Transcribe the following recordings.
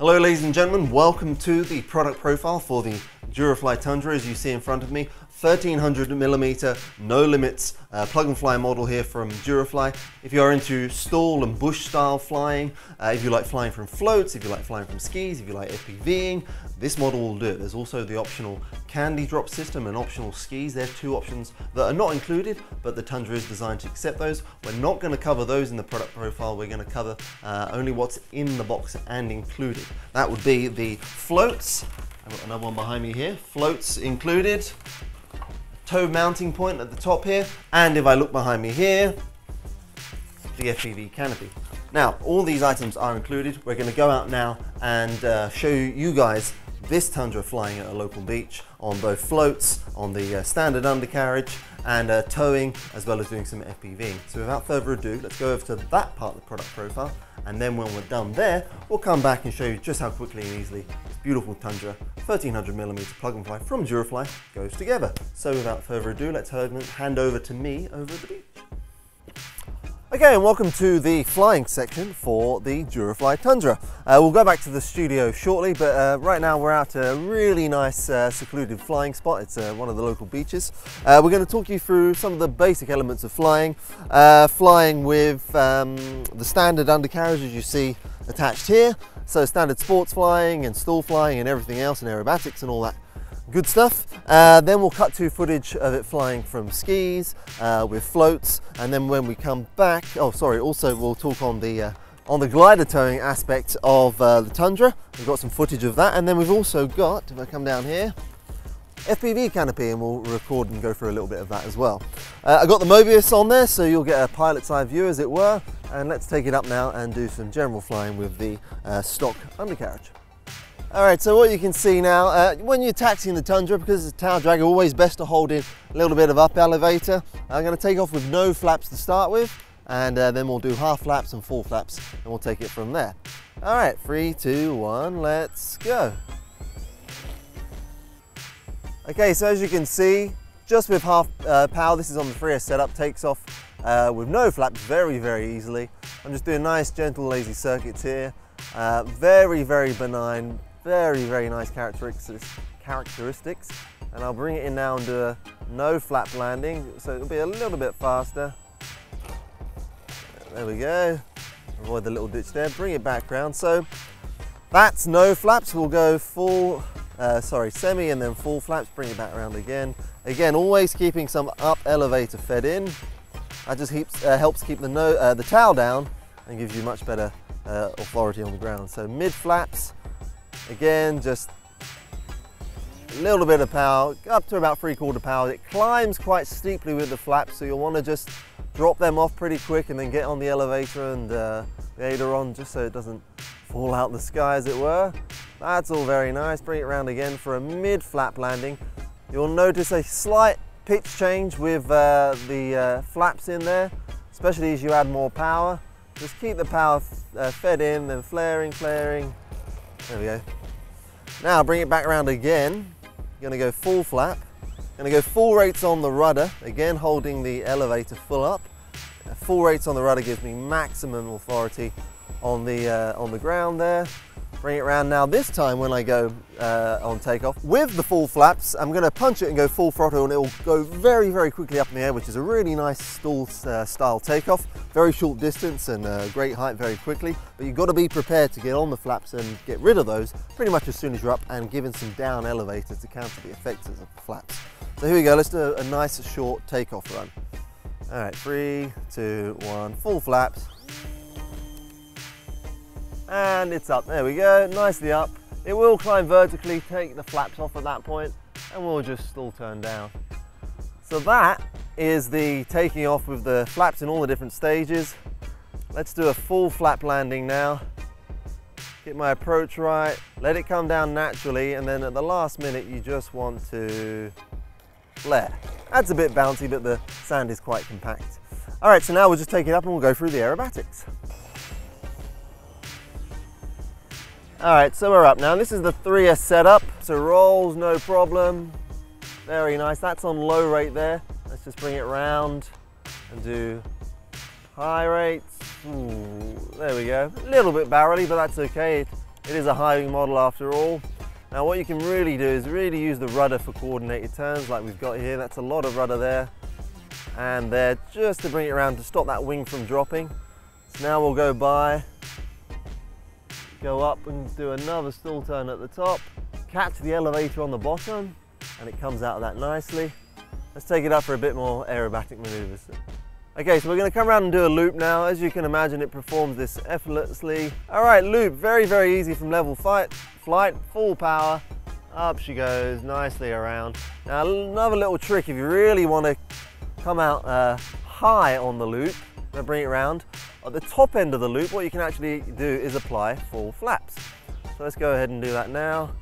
Hello ladies and gentlemen, welcome to the product profile for the Durafly Tundra. As you see in front of me, 1300mm no limits plug and fly model here from Durafly. If you are into STOL and bush style flying, if you like flying from floats, if you like flying from skis, if you like FPVing, this model will do it. There's also the optional candy drop system and optional skis. There's two options that are not included, but the Tundra is designed to accept those. We're not going to cover those in the product profile. We're going to cover only what's in the box and included. That would be the floats. I've got another one behind me here. Floats included. Toe mounting point at the top here, and if I look behind me here, the FPV canopy. Now, all these items are included. We're going to go out now and show you guys this Tundra flying at a local beach on both floats, on the standard undercarriage, and towing, as well as doing some FPVing. So without further ado, let's go over to that part of the product profile, and then when we're done there, we'll come back and show you just how quickly and easily this beautiful Tundra 1300mm plug and fly from Durafly goes together. So without further ado, let's hand over to me over at the beach. Okay, and welcome to the flying section for the Durafly Tundra. We'll go back to the studio shortly, but right now we're out at a really nice secluded flying spot. It's one of the local beaches. We're going to talk you through some of the basic elements of flying. Flying with the standard undercarriage, as you see attached here. So standard sports flying and STOL flying and everything else, and aerobatics and all that good stuff. Then we'll cut to footage of it flying from skis with floats, and then when we come back, also we'll talk on the glider towing aspect of the Tundra. We've got some footage of that, and then we've also got, if I come down here, FPV canopy, and we'll record and go through a little bit of that as well. I got the Mobius on there, so you'll get a pilot's eye view, as it were, and let's take it up now and do some general flying with the stock undercarriage. Alright, so what you can see now, when you're taxiing the Tundra, because it's a tail dragger, always best to hold in a little bit of up elevator. I'm going to take off with no flaps to start with, and then we'll do half flaps and full flaps, and we'll take it from there. Alright, 3, 2, 1, let's go. Okay, so as you can see, just with half power, this is on the Flier setup, takes off with no flaps very, very easily. I'm just doing nice, gentle, lazy circuits here. Very, very benign. Very, very nice characteristics, and I'll bring it in now and do a no flap landing, so it'll be a little bit faster. There we go. Avoid the little ditch there. Bring it back round. So that's no flaps. We'll go semi and then full flaps. Bring it back around again. Again, always keeping some up elevator fed in. That just helps keep the tail down and gives you much better authority on the ground. So mid flaps. Again, just a little bit of power, up to about 3/4 power. It climbs quite steeply with the flaps, so you'll want to just drop them off pretty quick and then get on the elevator and the aileron, just so it doesn't fall out the sky, as it were. That's all very nice. Bring it around again for a mid-flap landing. You'll notice a slight pitch change with the flaps in there, especially as you add more power. Just keep the power fed in, then flaring. There we go. Now bring it back around again. You're going to go full flap. Going to go full rates on the rudder, again holding the elevator full up. Full rates on the rudder gives me maximum authority on the ground there. Bring it around now. This time when I go on takeoff with the full flaps, I'm going to punch it and go full throttle, and it will go very, very quickly up in the air, which is a really nice STOL style takeoff. Very short distance and great height very quickly, but you've got to be prepared to get on the flaps and get rid of those pretty much as soon as you're up, and giving some down elevator to counter the effects of the flaps. So here we go, let's do a nice short takeoff run. All right, 3, 2, 1, full flaps. And it's up, there we go, nicely up. It will climb vertically, take the flaps off at that point, and we'll just all turn down. So that is the taking off with the flaps in all the different stages. Let's do a full flap landing now. Get my approach right, let it come down naturally, and then at the last minute you just want to flare. That's a bit bouncy, but the sand is quite compact. All right, so now we'll just take it up and we'll go through the aerobatics. All right, so we're up now. This is the Flier setup, so rolls no problem. Very nice. That's on low rate there. Let's just bring it round and do high rates. Ooh, there we go. A little bit barrely, but that's okay. It is a high-wing model after all. Now what you can really do is really use the rudder for coordinated turns like we've got here. That's a lot of rudder there and there, just to bring it around to stop that wing from dropping. So now we'll go by, go up and do another stall turn at the top, catch the elevator on the bottom, and it comes out of that nicely. Let's take it up for a bit more aerobatic maneuvers. Okay, so we're going to come around and do a loop now. As you can imagine, it performs this effortlessly. All right, loop, very, very easy from level flight, full power, up she goes, nicely around. Now another little trick, if you really want to come out high on the loop, I'm going to bring it around. At the top end of the loop, what you can actually do is apply full flaps. So let's go ahead and do that now.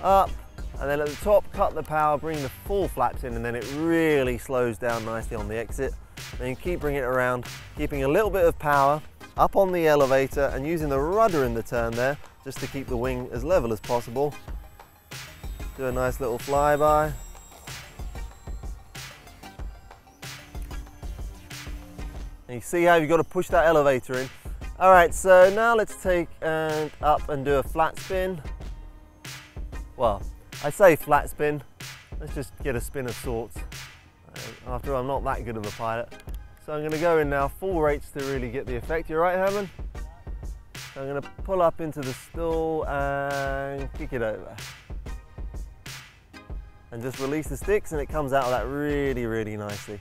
Up, and then at the top, cut the power, bring the full flaps in, and then it really slows down nicely on the exit. Then you keep bringing it around, keeping a little bit of power up on the elevator and using the rudder in the turn there, just to keep the wing as level as possible. Do a nice little flyby. And you see how you've got to push that elevator in. All right, so now let's take and up and do a flat spin. Well, I say flat spin, let's just get a spin of sorts. After all, I'm not that good of a pilot. So I'm going to go in now full rates to really get the effect. You're right, Herman? So I'm going to pull up into the stall and kick it over. And just release the sticks and it comes out of that really, really nicely.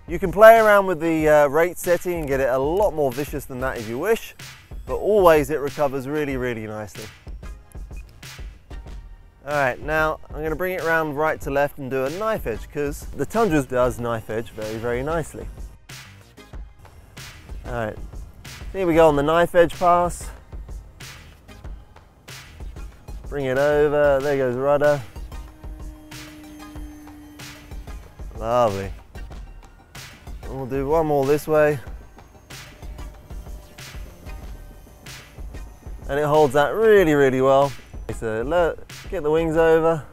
You can play around with the rate setting and get it a lot more vicious than that if you wish, but always it recovers really, really nicely. All right, now I'm going to bring it around right to left and do a knife edge because the Tundra does knife edge very, very nicely. All right, here we go on the knife edge pass. Bring it over, there goes rudder. Lovely. And we'll do one more this way. And it holds that really, really well. So get the wings over.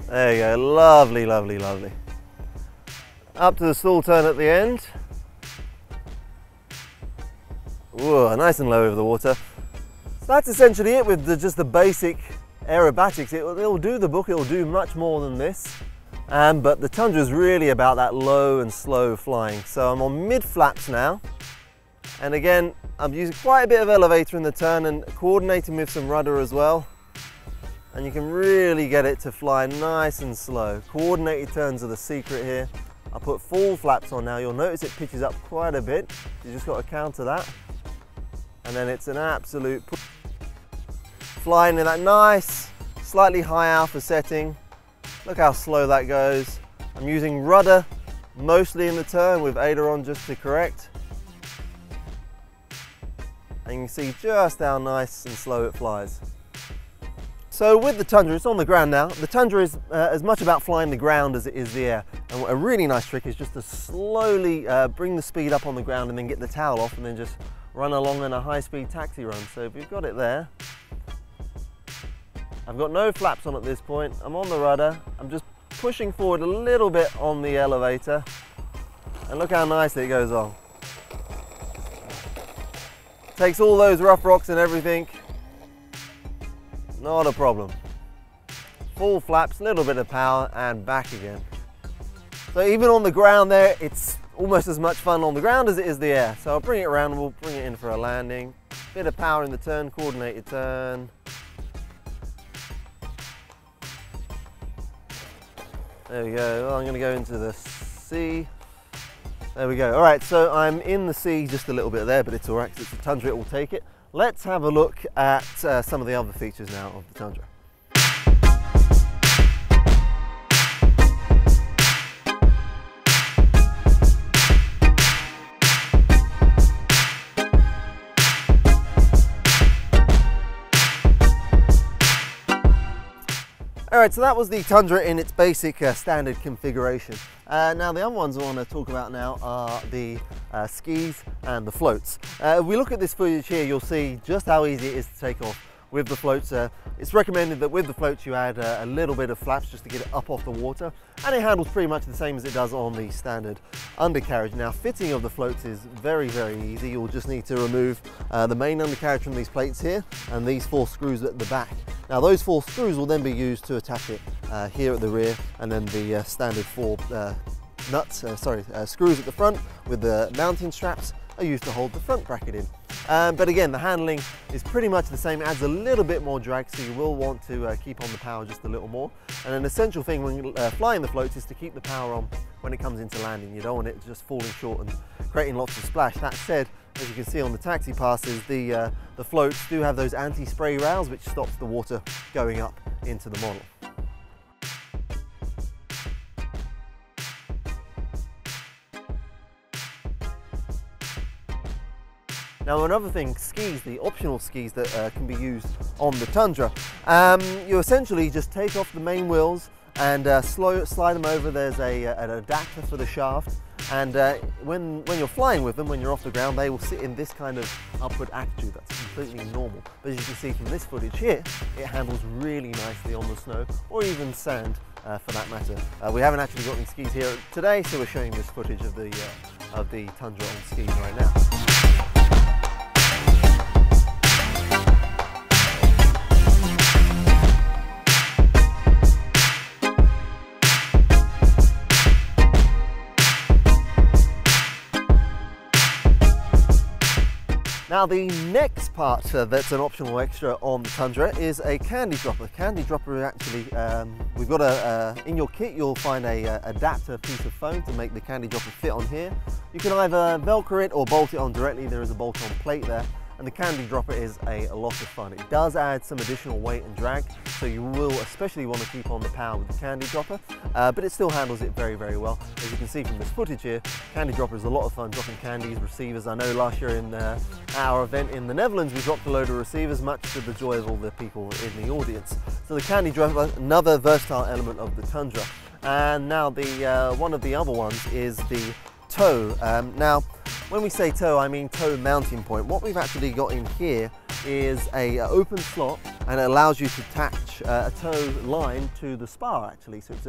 There you go, lovely, lovely, lovely. Up to the stall turn at the end. Whoa, nice and low over the water. So that's essentially it with just the basic aerobatics. It'll do the book, it'll do much more than this. But the Tundra is really about that low and slow flying. So I'm on mid flaps now. And again, I'm using quite a bit of elevator in the turn and coordinating with some rudder as well. And you can really get it to fly nice and slow. Coordinated turns are the secret here. I put full flaps on now. You'll notice it pitches up quite a bit. You just got to counter that. And then it's an absolute flying in that nice, slightly high alpha setting. Look how slow that goes. I'm using rudder mostly in the turn with aileron just to correct. And you can see just how nice and slow it flies. So with the Tundra, it's on the ground now. The Tundra is as much about flying the ground as it is the air. And a really nice trick is just to slowly bring the speed up on the ground and then get the towel off and then just run along in a high-speed taxi run. So if you've got it there, I've got no flaps on at this point. I'm on the rudder. I'm just pushing forward a little bit on the elevator. And look how nicely it goes on. Takes all those rough rocks and everything. Not a problem. Full flaps, little bit of power and back again. So even on the ground there, it's almost as much fun on the ground as it is the air. So I'll bring it around and we'll bring it in for a landing. Bit of power in the turn, coordinated turn. There we go. Well, I'm going to go into the sea. There we go. All right, so I'm in the sea just a little bit there, but it's all right because it's a Tundra, it will take it. Let's have a look at some of the other features now of the Tundra. Alright, so that was the Tundra in its basic standard configuration. Now the other ones I want to talk about now are the skis and the floats. If we look at this footage here, you'll see just how easy it is to take off with the floats. It's recommended that with the floats you add a little bit of flaps just to get it up off the water, and it handles pretty much the same as it does on the standard undercarriage. Now, fitting of the floats is very, very easy. You'll just need to remove the main undercarriage from these plates here and these 4 screws at the back. Now, those 4 screws will then be used to attach it here at the rear, and then the standard 4 screws at the front with the mounting straps are used to hold the front bracket in. But again, the handling is pretty much the same. It adds a little bit more drag, so you will want to keep on the power just a little more. And an essential thing when flying the floats is to keep the power on when it comes into landing. You don't want it just falling short and creating lots of splash. That said, as you can see on the taxi passes, the floats do have those anti-spray rails, which stops the water going up into the model. Now, another thing, skis, the optional skis that can be used on the Tundra. You essentially just take off the main wheels and slide them over. There's an adapter for the shaft, and when you're flying with them, when you're off the ground, they will sit in this kind of upward attitude. That's completely normal. But as you can see from this footage here, it handles really nicely on the snow or even sand for that matter. We haven't actually got any skis here today, so we're showing this footage of the Tundra on skis right now. Now, the next part that's an optional extra on the Tundra is a candy dropper. Candy dropper actually, we've got in your kit you'll find a adapter piece of foam to make the candy dropper fit on here. You can either Velcro it or bolt it on directly. There is a bolt-on plate there. And the candy dropper is a lot of fun. It does add some additional weight and drag, so you will especially want to keep on the power with the candy dropper, but it still handles it very, very well. As you can see from this footage here, candy dropper is a lot of fun, dropping candies, receivers. I know last year in our event in the Netherlands, we dropped a load of receivers, much to the joy of all the people in the audience. So the candy dropper, another versatile element of the Tundra. And now one of the other ones is the toe. Now, when we say toe, I mean toe mounting point. What we've actually got in here is a open slot, and it allows you to attach a toe line to the spar actually. So it's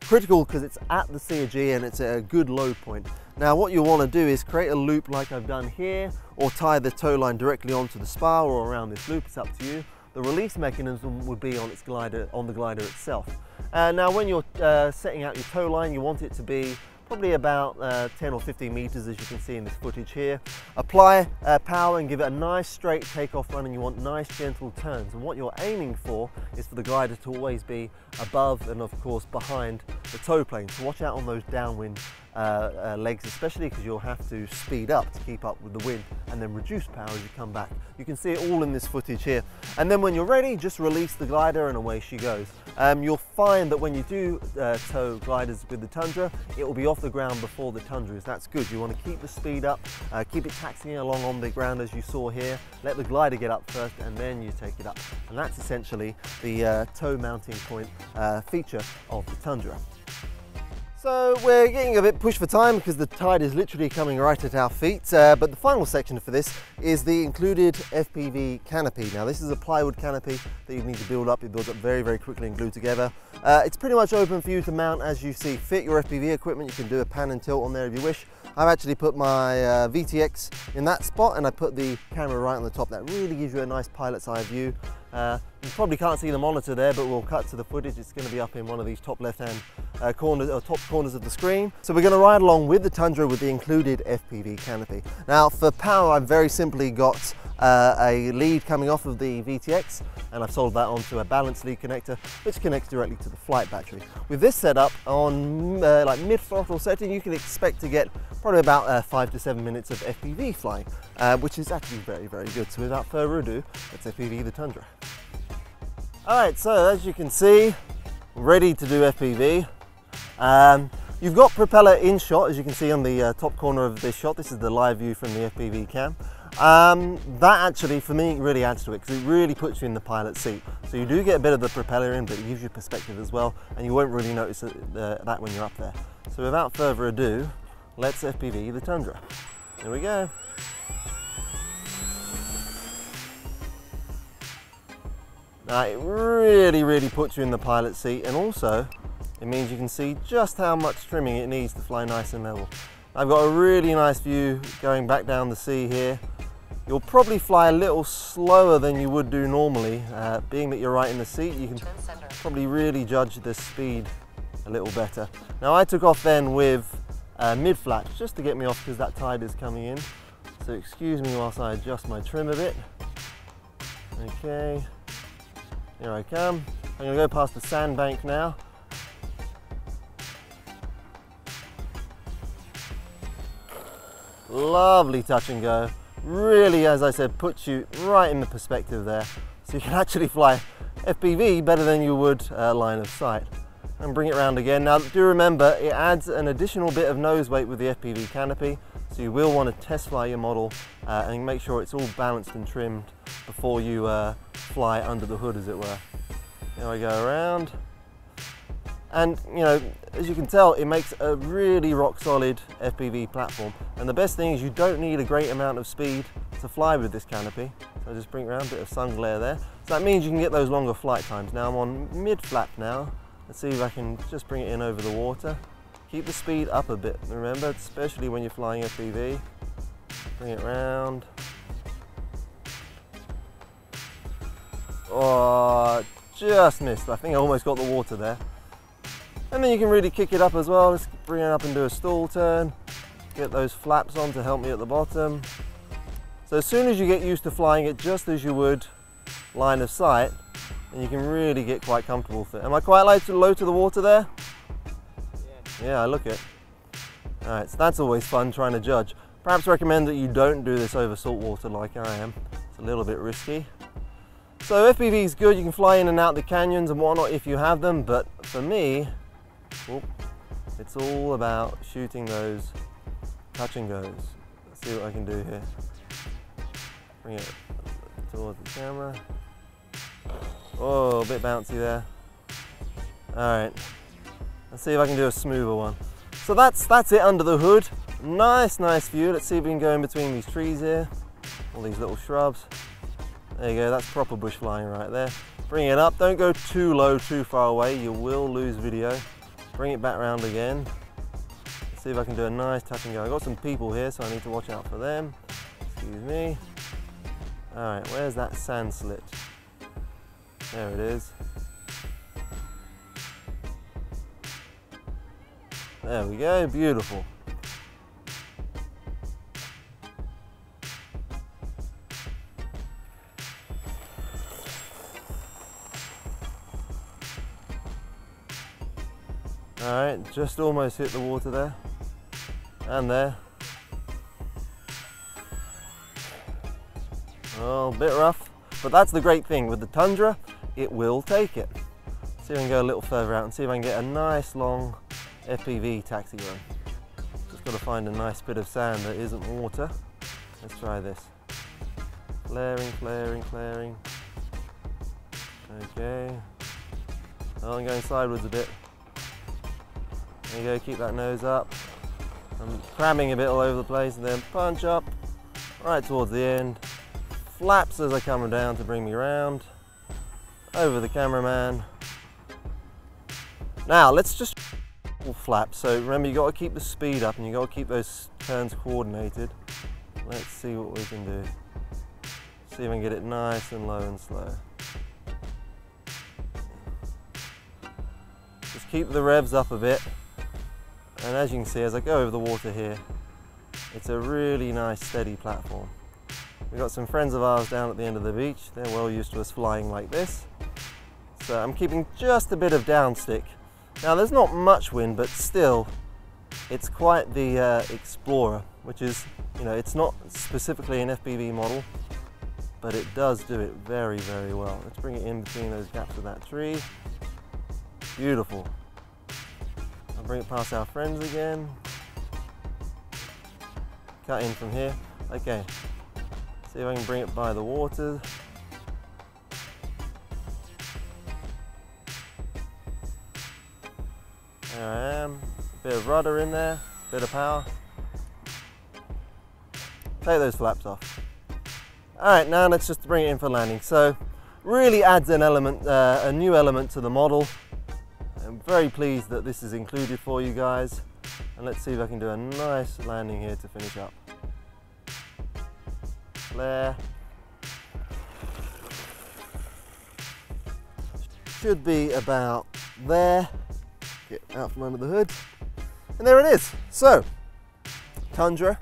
critical because it's at the CG and it's a good low point. Now, what you want to do is create a loop like I've done here, or tie the toe line directly onto the spar or around this loop. It's up to you. The release mechanism would be on the glider itself. Now, when you're setting out your toe line, you want it to be probably about 10 or 15 meters, as you can see in this footage here. Apply power and give it a nice straight takeoff run, and you want nice gentle turns. And what you're aiming for is for the glider to always be above and of course behind the toe plane. So watch out on those downwind legs, especially because you'll have to speed up to keep up with the wind and then reduce power as you come back. You can see it all in this footage here. And then when you're ready, just release the glider and away she goes. You'll find that when you do tow gliders with the Tundra, it will be off the ground before the Tundra is. That's good. You want to keep the speed up, keep it taxiing along on the ground as you saw here. Let the glider get up first and then you take it up. And that's essentially the toe mounting point feature of the Tundra. So we're getting a bit pushed for time because the tide is literally coming right at our feet, but the final section for this is the included FPV canopy. Now, this is a plywood canopy that you need to build up. It builds up very, very quickly and glue together. It's pretty much open for you to mount as you see fit your FPV equipment. You can do a pan and tilt on there if you wish. I've actually put my VTX in that spot, and I put the camera right on the top. That really gives you a nice pilot's eye view. You probably can't see the monitor there, but we'll cut to the footage. It's going to be up in one of these top left-hand corners or top corners of the screen. So we're going to ride along with the Tundra with the included FPV canopy. Now, for power, I've very simply got a lead coming off of the VTX, and I've soldered that onto a balanced lead connector, which connects directly to the flight battery. With this setup on like mid-throttle setting, you can expect to get probably about 5 to 7 minutes of FPV flying, which is actually very, very good. So without further ado, let's FPV the Tundra. All right, so as you can see, ready to do FPV. You've got propeller in shot, as you can see on the top corner of this shot. This is the live view from the FPV cam. That actually, for me, really adds to it because it really puts you in the pilot seat. So you do get a bit of the propeller in, but it gives you perspective as well, and you won't really notice that when you're up there. So without further ado, let's FPV the Tundra. Here we go. Now it really puts you in the pilot seat, and also it means you can see just how much trimming it needs to fly nice and level. I've got a really nice view going back down the sea here. You'll probably fly a little slower than you would do normally. Being that you're right in the seat, you can probably really judge the speed a little better. Now I took off then with mid-flaps just to get me off because that tide is coming in. So excuse me whilst I adjust my trim a bit. Okay, here I come. I'm going to go past the sandbank now. Lovely touch and go. Really, as I said, puts you right in the perspective there. So you can actually fly FPV better than you would line of sight. And bring it around again. Now do remember, it adds an additional bit of nose weight with the FPV canopy. So you will want to test fly your model and make sure it's all balanced and trimmed before you fly under the hood, as it were. Here I go around. And you know, as you can tell, it makes a really rock solid FPV platform. And the best thing is you don't need a great amount of speed to fly with this canopy. So just bring it around, a bit of sun glare there. So that means you can get those longer flight times. Now I'm on mid-flap now. Let's see if I can just bring it in over the water. Keep the speed up a bit, remember, especially when you're flying FPV. Bring it round. Oh, just missed. I think I almost got the water there. And then you can really kick it up as well. Let's bring it up and do a stall turn. Get those flaps on to help me at the bottom. So as soon as you get used to flying it just as you would line of sight, then you can really get quite comfortable with it. Am I quite low to the water there? Yeah, I look it. Alright, so that's always fun trying to judge. Perhaps recommend that you don't do this over salt water like I am. It's a little bit risky. So FPV is good, you can fly in and out the canyons and whatnot if you have them, but for me, it's all about shooting those touch and goes. Let's see what I can do here. Bring it towards the camera. Oh, a bit bouncy there. Alright, let's see if I can do a smoother one. So that's it under the hood. Nice view. Let's see if we can go in between these trees here. All these little shrubs. There you go, that's proper bush flying right there. Bring it up, don't go too low, too far away, you will lose video. Bring it back round again. Let's see if I can do a nice touch and go. I've got some people here, so I need to watch out for them. Excuse me. Alright, where's that sand slit? There it is. There we go, beautiful. Alright, just almost hit the water there. And there. Oh, a bit rough. But that's the great thing with the Tundra, it will take it. See if I can go a little further out and see if I can get a nice long FPV taxi run. Just got to find a nice bit of sand that isn't water. Let's try this. Flaring, flaring, flaring. Okay. Oh, I'm going sideways a bit. There you go, keep that nose up. I'm cramming a bit all over the place and then punch up right towards the end. Flaps as I come down to bring me around. Over the cameraman. Now let's just flap. So remember, you got to keep the speed up and you got to keep those turns coordinated. Let's see what we can do. See if I can get it nice and low and slow. Just keep the revs up a bit. And as you can see, as I go over the water here, it's a really nice steady platform. We've got some friends of ours down at the end of the beach. They're well used to us flying like this. So I'm keeping just a bit of downstick. Now there's not much wind, but still, it's quite the Explorer, which is, you know, it's not specifically an FPV model, but it does do it very, very well. Let's bring it in between those gaps of that tree. Beautiful. I'll bring it past our friends again. Cut in from here. Okay. See if I can bring it by the water. There I am. A bit of rudder in there, bit of power. Take those flaps off. Alright, now let's just bring it in for landing. So really adds an element, a new element to the model. I'm very pleased that this is included for you guys. And let's see if I can do a nice landing here to finish up. Flare. Should be about there. Get out from under the hood. And there it is. So, Tundra.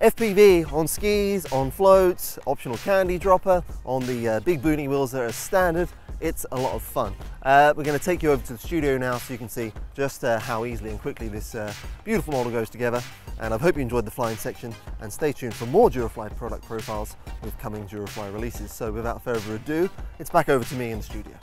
FPV on skis, on floats, optional candy dropper, on the big boonie wheels that are standard. It's a lot of fun. We're going to take you over to the studio now so you can see just how easily and quickly this beautiful model goes together. And I hope you enjoyed the flying section, and stay tuned for more Durafly product profiles with coming Durafly releases. So without further ado, it's back over to me in the studio.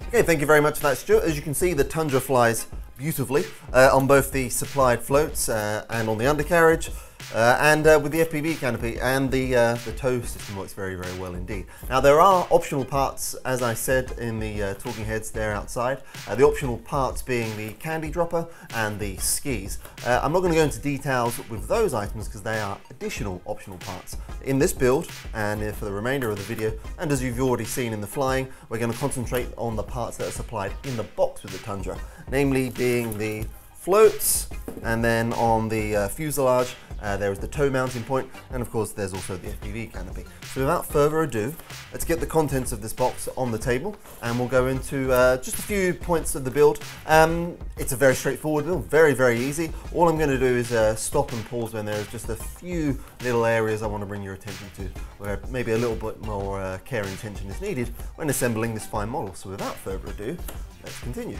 Okay, thank you very much for that, Stuart. As you can see, the Tundra flies beautifully on both the supplied floats and on the undercarriage. And with the FPV canopy, and the tow system works very, very well indeed. Now there are optional parts, as I said in the talking heads there outside, the optional parts being the candy dropper and the skis. I'm not going to go into details with those items because they are additional optional parts. In this build, and for the remainder of the video, and as you've already seen in the flying, we're going to concentrate on the parts that are supplied in the box with the Tundra, namely being the floats, and then on the fuselage there is the tow mounting point, and of course there's also the FPV canopy. So without further ado, let's get the contents of this box on the table, and we'll go into just a few points of the build. It's a very straightforward build, very, very easy. All I'm going to do is stop and pause when there's just a few little areas I want to bring your attention to, where maybe a little bit more care and attention is needed when assembling this fine model. So without further ado, let's continue.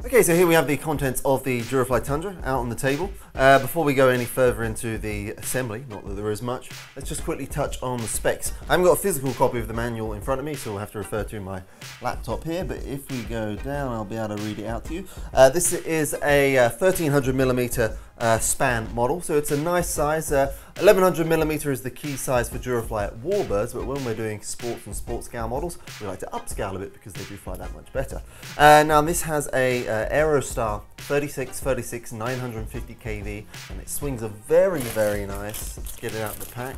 Okay, so here we have the contents of the Durafly Tundra out on the table. Before we go any further into the assembly, not that there is much, let's just quickly touch on the specs. I haven't got a physical copy of the manual in front of me, so we'll have to refer to my laptop here, but if we go down, I'll be able to read it out to you. This is a 1300mm span model, so it's a nice size. 1100mm is the key size for Durafly at Warbirds, but when we're doing sports and sports scale models, we like to upscale a bit because they do fly that much better. Now this has a Aerostar 36 950 kV, and it swings a very, very nice, let's get it out of the pack,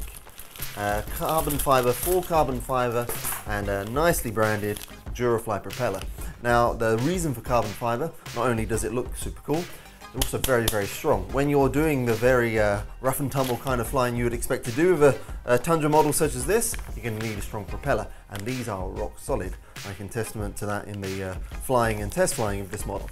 carbon fiber, full carbon fiber, and a nicely branded Durafly propeller. Now the reason for carbon fiber, not only does it look super cool, it's also very, very strong. When you're doing the very rough and tumble kind of flying you would expect to do with a Tundra model such as this, you're going to need a strong propeller, and these are rock solid. I can testament to that in the flying and test flying of this model.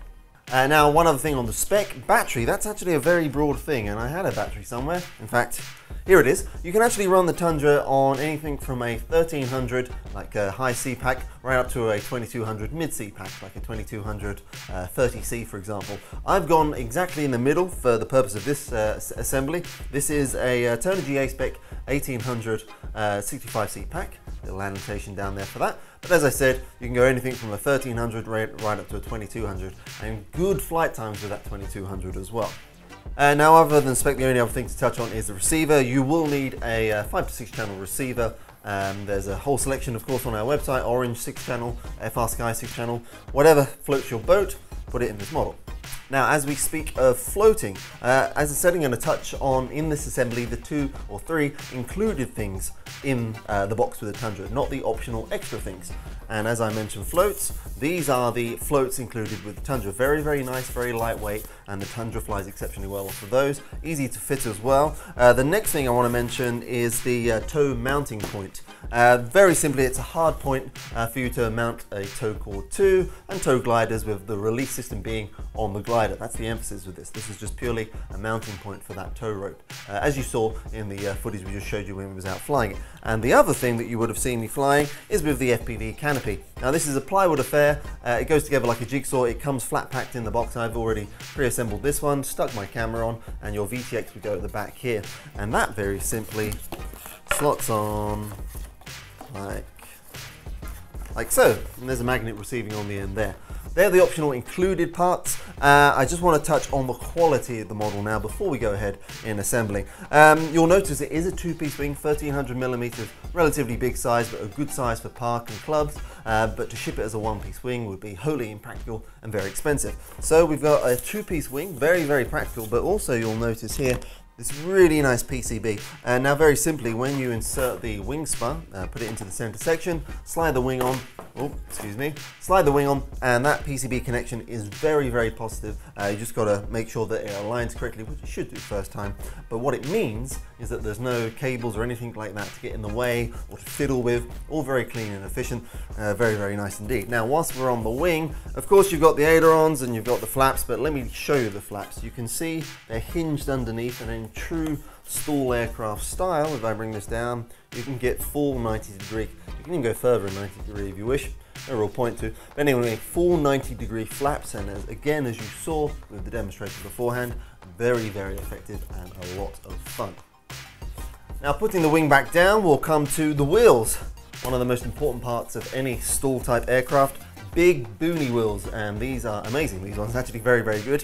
Now, one other thing on the spec, battery, that's actually a very broad thing, and I had a battery somewhere. In fact, here it is. You can actually run the Tundra on anything from a 1300, like a high C pack, right up to a 2200 mid C pack, like a 2200 30C, for example. I've gone exactly in the middle for the purpose of this assembly. This is a Turner GA spec 1800 65C pack. Little annotation down there for that. But as I said, you can go anything from a 1300 right up to a 2200, and good flight times with that 2200 as well. Now, other than spec, the only other thing to touch on is the receiver. You will need a 5 to 6 channel receiver. There's a whole selection, of course, on our website: orange 6 channel, FR Sky 6 channel, whatever floats your boat, put it in this model. Now, as we speak of floating, as I said, I'm going to touch on in this assembly the 2 or 3 included things in the box with the Tundra, not the optional extra things. And as I mentioned, floats, these are the floats included with the Tundra. Very, very nice, very lightweight, and the Tundra flies exceptionally well off of those. Easy to fit as well. The next thing I want to mention is the tow mounting point. Very simply, it's a hard point for you to mount a tow cord to, and tow gliders, with the release system being on the glider. That's the emphasis with this. This is just purely a mounting point for that tow rope, as you saw in the footage we just showed you when we was out flying it. And the other thing that you would have seen me flying is with the FPV canopy. Now, this is a plywood affair. It goes together like a jigsaw. It comes flat packed in the box. I've already pre-assembled this one, stuck my camera on, and your VTX would go at the back here. And that very simply slots on like so. And there's a magnet receiving on the end there. they're the optional included parts. I just want to touch on the quality of the model now before we go ahead in assembling. You'll notice it is a two-piece wing, 1300 millimeters, relatively big size, but a good size for park and clubs. But to ship it as a one-piece wing would be wholly impractical and very expensive. So we've got a two-piece wing, very, very practical, but also you'll notice here this really nice PCB. And now very simply, when you insert the wing spar, put it into the center section, slide the wing on, slide the wing on, and that PCB connection is very, very positive. You just gotta make sure that it aligns correctly, which you should do first time. But what it means is that there's no cables or anything like that to get in the way or to fiddle with, all very clean and efficient, very, very nice indeed. Now, whilst we're on the wing, of course you've got the ailerons and you've got the flaps, but let me show you the flaps. You can see they're hinged underneath, and in true STOL aircraft style, if I bring this down, you can get full 90 degree. You can even go further in 90 degree if you wish. No real point to. But anyway, full 90 degree flaps, and again, as you saw with the demonstration beforehand, very, very effective and a lot of fun. Now, putting the wing back down, we'll come to the wheels. One of the most important parts of any STOL type aircraft, big boony wheels, and these are amazing. These ones are actually very, very good.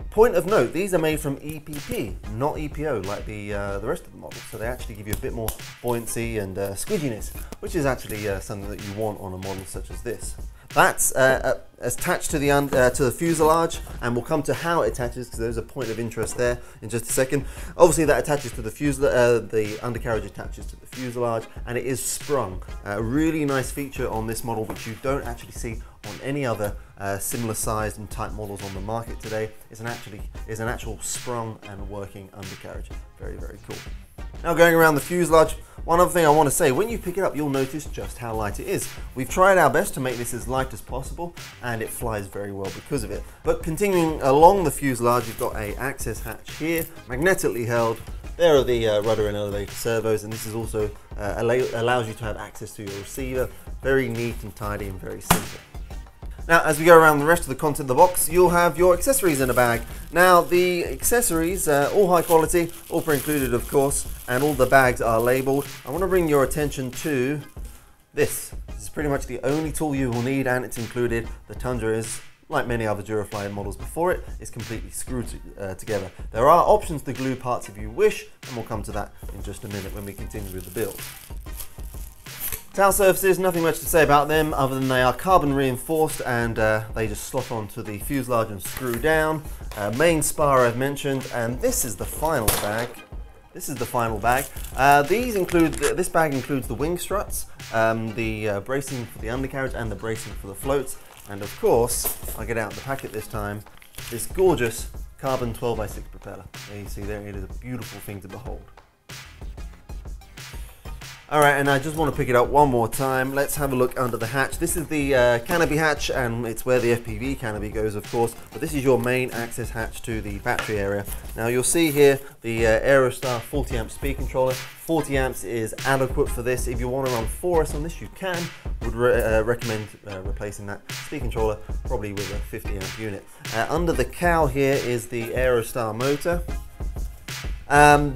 Point of note, these are made from EPP, not EPO like the rest of the model, so they actually give you a bit more buoyancy and squidginess, which is actually something that you want on a model such as this. That's attached to the fuselage, and we'll come to how it attaches because there's a point of interest there in just a second. Obviously, that attaches to the fuselage. The undercarriage attaches to the fuselage, and it is sprung. A really nice feature on this model, which you don't actually see on any other similar sized and type models on the market today, is an actual sprung and working undercarriage. Very, very cool. Now, going around the fuselage, one other thing I want to say, when you pick it up, you'll notice just how light it is. We've tried our best to make this as light as possible, and it flies very well because of it. But continuing along the fuselage, you've got an access hatch here, magnetically held. There are the rudder and elevator servos, and this is also allows you to have access to your receiver. Very neat and tidy and very simple. Now, as we go around the rest of the content of the box, you'll have your accessories in a bag. Now, the accessories, all high quality, all pre-included of course, and all the bags are labeled. I want to bring your attention to this. This is pretty much the only tool you will need, and it's included. The Tundra is, like many other Durafly models before it, is completely screwed together. There are options to glue parts if you wish, and we'll come to that in just a minute when we continue with the build. Tail surfaces, nothing much to say about them other than they are carbon reinforced, and they just slot onto the fuselage and screw down. Main spar I've mentioned, and this is the final bag. This is the final bag. This bag includes the wing struts, the bracing for the undercarriage and the bracing for the floats, and of course, I'll get out the packet this time, this gorgeous carbon 12x6 propeller. There you see there, it is a beautiful thing to behold. Alright, and I just want to pick it up one more time. Let's have a look under the hatch. This is the canopy hatch, and it's where the FPV canopy goes, of course, but this is your main access hatch to the battery area. Now, you'll see here the Aerostar 40 amp speed controller. 40 amps is adequate for this. If you want to run 4S on this, you can. Would recommend replacing that speed controller probably with a 50 amp unit. Under the cowl here is the Aerostar motor.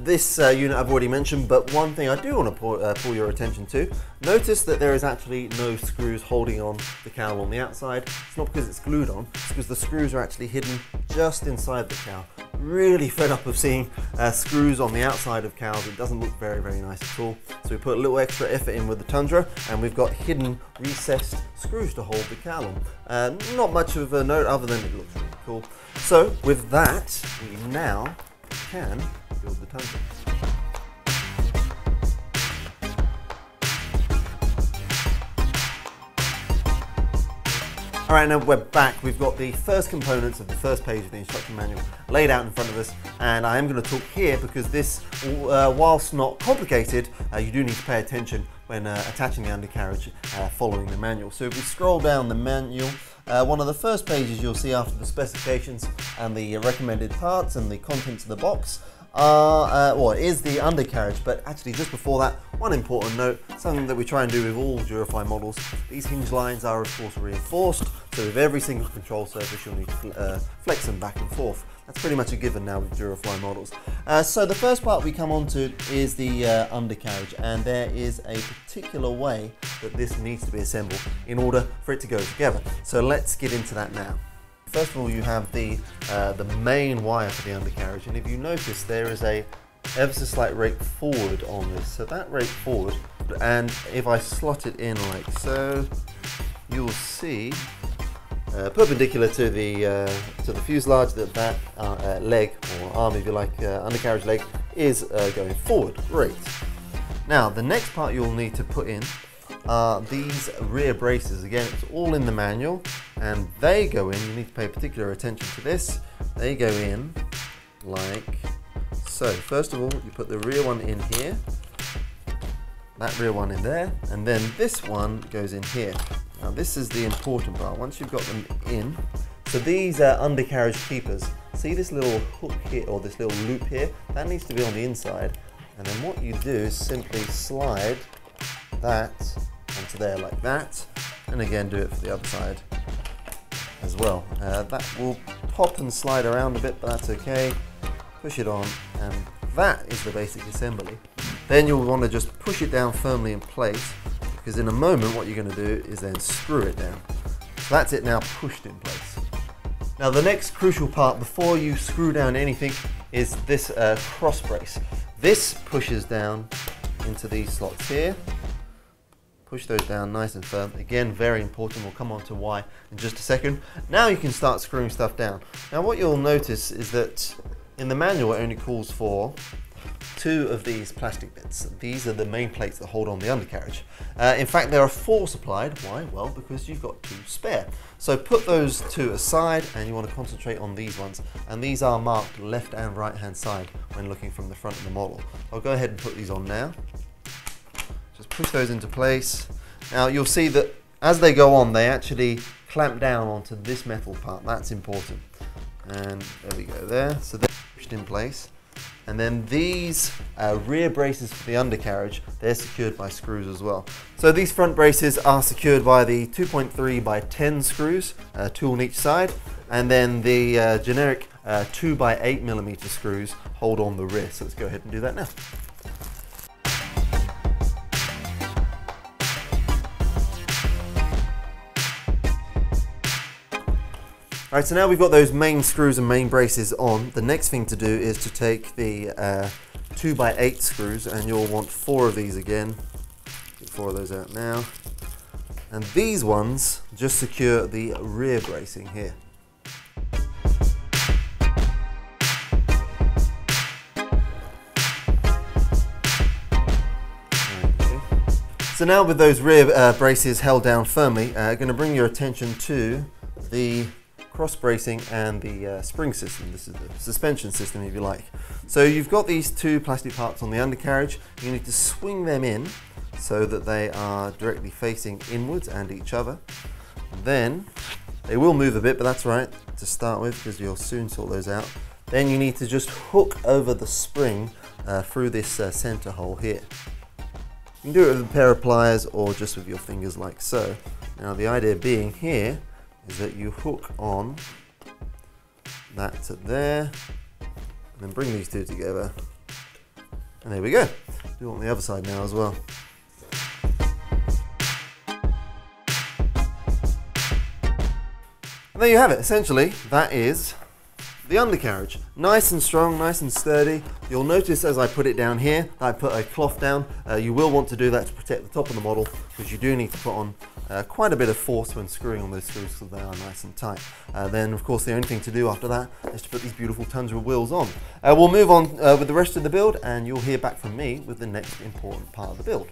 This unit I've already mentioned, but one thing I do want to pull your attention to, notice that there is actually no screws holding on the cowl on the outside. It's not because it's glued on, it's because the screws are actually hidden just inside the cowl. Really fed up of seeing screws on the outside of cowls. It doesn't look very, very nice at all. So we put a little extra effort in with the Tundra, and we've got hidden recessed screws to hold the cowl on. Not much of a note other than it looks really cool. So with that, we now can build the Tundra. Alright, now we're back. We've got the first components of the first page of the instruction manual laid out in front of us, and I am going to talk here because this, whilst not complicated, you do need to pay attention when attaching the undercarriage following the manual. So if we scroll down the manual, one of the first pages you'll see after the specifications and the recommended parts and the contents of the box is the undercarriage, but actually just before that, one important note, something that we try and do with all Durafly models, these hinge lines are of course reinforced. So with every single control surface, you'll need to flex them back and forth. That's pretty much a given now with Durafly models. So the first part we come on to is the undercarriage, and there is a particular way that this needs to be assembled in order for it to go together. So let's get into that now. First of all, you have the main wire for the undercarriage, and if you notice, there is a ever so slight rake forward on this. So that rake forward, and if I slot it in like so, you'll see perpendicular to the fuselage that leg, or arm if you like, undercarriage leg, is going forward. Great. Now the next part you'll need to put in are these rear braces. Again, it's all in the manual, and they go in, you need to pay particular attention to this, they go in like so. First of all, you put the rear one in here, that rear one in there, and then this one goes in here. Now this is the important part. Once you've got them in, so these are undercarriage keepers. See this little hook here, or this little loop here? That needs to be on the inside. And then what you do is simply slide that onto there like that. And again, do it for the other side as well. That will pop and slide around a bit, but that's okay. Push it on, and that is the basic assembly. Then you'll want to just push it down firmly in place, because in a moment what you're going to do is then screw it down. So that's it now pushed in place. Now the next crucial part before you screw down anything is this cross brace. This pushes down into these slots here. Push those down nice and firm. Again, very important. We'll come on to why in just a second. Now you can start screwing stuff down. Now what you'll notice is that in the manual it only calls for 2 of these plastic bits. These are the main plates that hold on the undercarriage. In fact, there are 4 supplied. Why? Well, because you've got 2 spare. So put those 2 aside, and you want to concentrate on these ones. And these are marked left and right hand side when looking from the front of the model. I'll go ahead and put these on now. Just push those into place. Now you'll see that as they go on, they actually clamp down onto this metal part. That's important. And there we go there. So they're pushed in place. And then these rear braces for the undercarriage, they're secured by screws as well. So these front braces are secured by the 2.3 by 10 screws, 2 on each side, and then the generic 2 by 8 millimeter screws hold on the rear. So let's go ahead and do that now. Alright, so now we've got those main screws and main braces on. The next thing to do is to take the 2 by 8 screws, and you'll want 4 of these again. Get 4 of those out now. And these ones just secure the rear bracing here. Okay. So now with those rear braces held down firmly, I'm going to bring your attention to the cross bracing and the spring system. This is the suspension system, if you like. So you've got these 2 plastic parts on the undercarriage. You need to swing them in so that they are directly facing inwards and each other. Then they will move a bit, but that's right to start with, because you'll soon sort those out. Then you need to just hook over the spring through this center hole here. You can do it with a pair of pliers or just with your fingers like so. Now the idea being here is that you hook on that to there, and then bring these 2 together, and there we go. Do it on the other side now as well. And there you have it. Essentially, that is the undercarriage. Nice and strong, nice and sturdy. You'll notice as I put it down here that I put a cloth down. You will want to do that to protect the top of the model, because you do need to put on quite a bit of force when screwing on those screws, so they are nice and tight. Then of course the only thing to do after that is to put these beautiful Tundra wheels on. We'll move on with the rest of the build, and you'll hear back from me with the next important part of the build.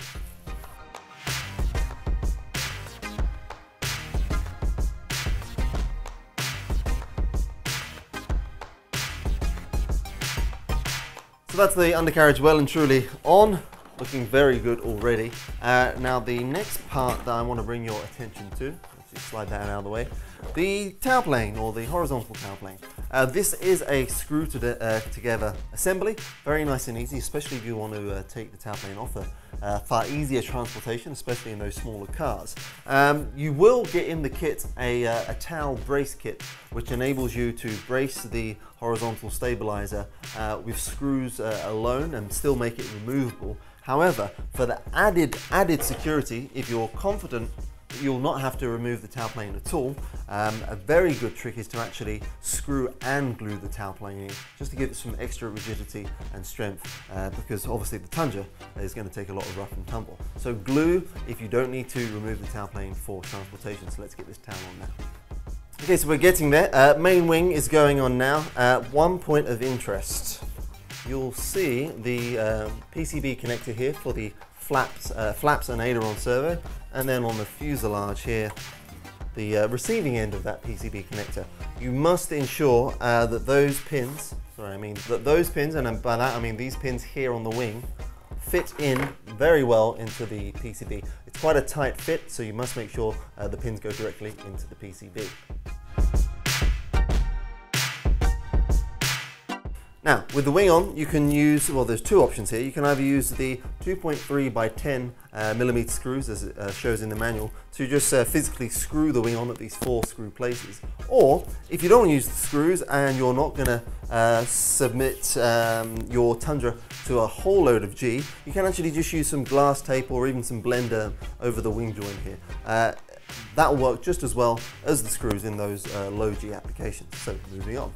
So that's the undercarriage well and truly on, looking very good already. Now the next part that I want to bring your attention to, let's just slide that out of the way, the tail plane, or the horizontal tail plane. This is a screw together assembly, very nice and easy, especially if you want to take the tail plane off far easier transportation, especially in those smaller cars. You will get in the kit a towel brace kit, which enables you to brace the horizontal stabilizer with screws alone and still make it removable. However, for the added security, if you're confident you'll not have to remove the tail plane at all, a very good trick is to actually screw and glue the tail plane in, just to give it some extra rigidity and strength, because obviously the Tundra is going to take a lot of rough and tumble. So glue if you don't need to remove the tail plane for transportation. So let's get this tail on now. Okay, so we're getting there. Main wing is going on now. One point of interest. You'll see the PCB connector here for the flaps and aileron servo, and then on the fuselage here, the receiving end of that PCB connector. You must ensure that those pins, and by that I mean these pins here on the wing, fit in very well into the PCB. It's quite a tight fit, so you must make sure the pins go directly into the PCB. Now, with the wing on, you can use, well, there's two options here. You can either use the 2.3 by 10 millimeter screws, as it shows in the manual, to just physically screw the wing on at these 4 screw places. Or, if you don't want to use the screws and you're not going to submit your Tundra to a whole load of G, you can actually just use some glass tape or even some blender over the wing joint here. That will work just as well as the screws in those low G applications. So, moving on.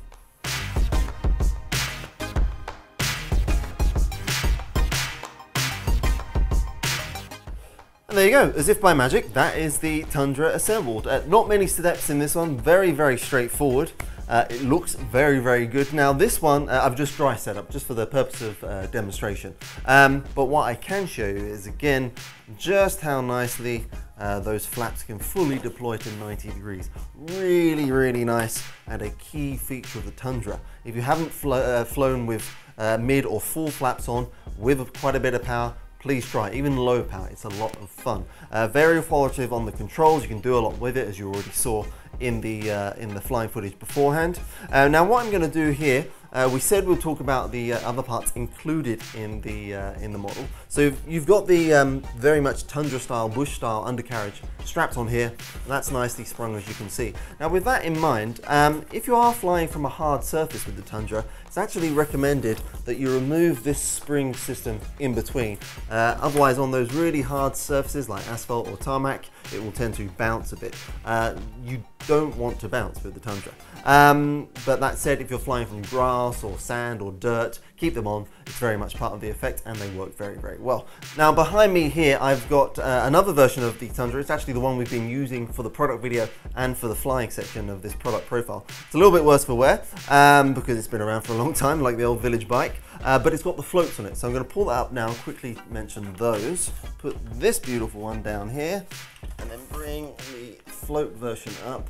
And there you go, as if by magic, that is the Tundra assembled. Not many steps in this one, very straightforward. It looks very good. Now this one, I've just dry set up, just for the purpose of demonstration. But what I can show you is, again, just how nicely those flaps can fully deploy to 90 degrees. Really nice, and a key feature of the Tundra. If you haven't flown with mid or full flaps on, with quite a bit of power, please try it. Even low power, it's a lot of fun. Very authoritative on the controls. You can do a lot with it, as you already saw in the flying footage beforehand. Now what I'm going to do here, we said we'll talk about the other parts included in the model. So you've got the very much Tundra style, bush style undercarriage strapped on here. That's nicely sprung, as you can see. Now with that in mind, if you are flying from a hard surface with the Tundra, it's actually recommended that you remove this spring system in between. Otherwise, on those really hard surfaces like asphalt or tarmac, it will tend to bounce a bit. You don't want to bounce with the Tundra. But that said, if you're flying from grass or sand or dirt, keep them on. It's very much part of the effect, and they work very well. Now behind me here, I've got another version of the Tundra. It's actually the one we've been using for the product video and for the flying section of this product profile. It's a little bit worse for wear because it's been around for a long time, like the old village bike, but it's got the floats on it. So I'm going to pull that up now and quickly mention those. Put this beautiful one down here, and then bring the float version up.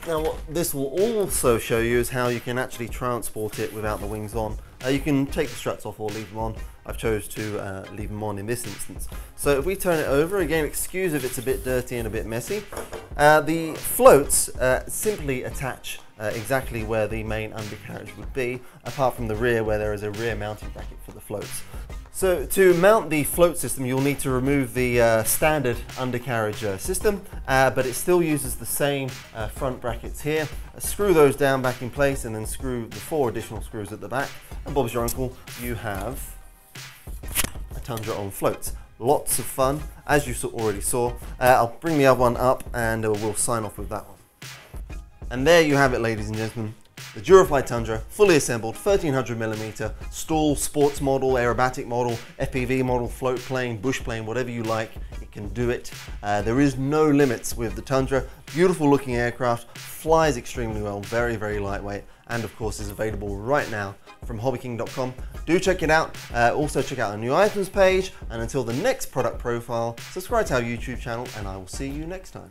Now what this will also show you is how you can actually transport it without the wings on. You can take the struts off or leave them on. I've chose to leave them on in this instance. So if we turn it over, again, excuse if it's a bit dirty and a bit messy. The floats simply attach exactly where the main undercarriage would be, apart from the rear where there is a rear mounting bracket for the floats. So to mount the float system, you'll need to remove the standard undercarriage system, but it still uses the same front brackets here. Screw those down back in place, and then screw the 4 additional screws at the back. And Bob's your uncle, you have a Tundra on floats. Lots of fun, as you already saw. I'll bring the other one up, and we'll sign off with that one. And there you have it, ladies and gentlemen. The Durafly Tundra, fully assembled, 1300mm, STOL, sports model, aerobatic model, FPV model, float plane, bush plane, whatever you like, it can do it. There is no limits with the Tundra. Beautiful looking aircraft, flies extremely well, very lightweight, and of course is available right now from HobbyKing.com. Do check it out. Also check out our new items page, and until the next product profile, subscribe to our YouTube channel, and I will see you next time.